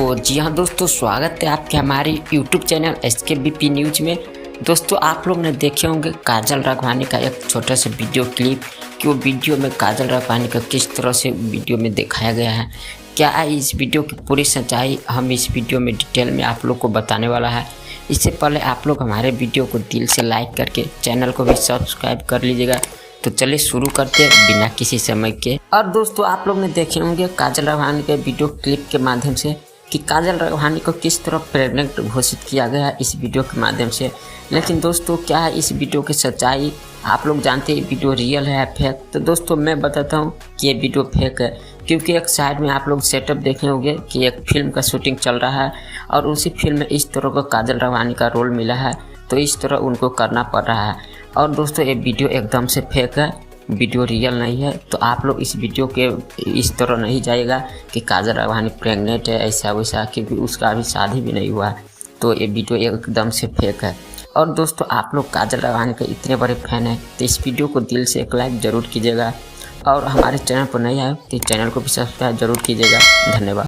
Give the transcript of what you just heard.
तो जी हाँ दोस्तों, स्वागत है आपके हमारे YouTube चैनल SKBP न्यूज़ में। दोस्तों आप लोग ने देखे होंगे काजल राघवानी का एक छोटा सा वीडियो क्लिप कि वो वीडियो में काजल राघवानी का किस तरह से वीडियो में दिखाया गया है। क्या है इस वीडियो की पूरी सच्चाई हम इस वीडियो में डिटेल में आप लोग को बताने वाला है। इससे पहले आप लोग हमारे वीडियो को दिल से लाइक करके चैनल को भी सब्सक्राइब कर लीजिएगा। तो चलिए शुरू करते हैं बिना किसी समय के। और दोस्तों आप लोग ने देखे होंगे काजल राघवानी के वीडियो क्लिप के माध्यम से कि काजल राघवानी को किस तरह प्रेग्नेंट घोषित किया गया है इस वीडियो के माध्यम से। लेकिन दोस्तों क्या है इस वीडियो की सच्चाई, आप लोग जानते हैं वीडियो रियल है या फेक। तो दोस्तों मैं बताता हूँ कि ये वीडियो फेक है, क्योंकि एक साइड में आप लोग सेटअप देखे होंगे कि एक फिल्म का शूटिंग चल रहा है और उसी फिल्म में इस तरह का काजल राघवानी का रोल मिला है, तो इस तरह उनको करना पड़ रहा है। और दोस्तों ये वीडियो एकदम से फेक है, वीडियो रियल नहीं है। तो आप लोग इस वीडियो के इस तरह नहीं जाएगा कि काजल राघवानी प्रेग्नेंट है ऐसा वैसा, क्योंकि उसका अभी शादी भी नहीं हुआ है। तो ये वीडियो एकदम से फेक है। और दोस्तों आप लोग काजल राघवानी के इतने बड़े फैन हैं तो इस वीडियो को दिल से एक लाइक ज़रूर कीजिएगा। और हमारे चैनल पर नहीं आए तो इस चैनल को भी सब्सक्राइब जरूर कीजिएगा। धन्यवाद।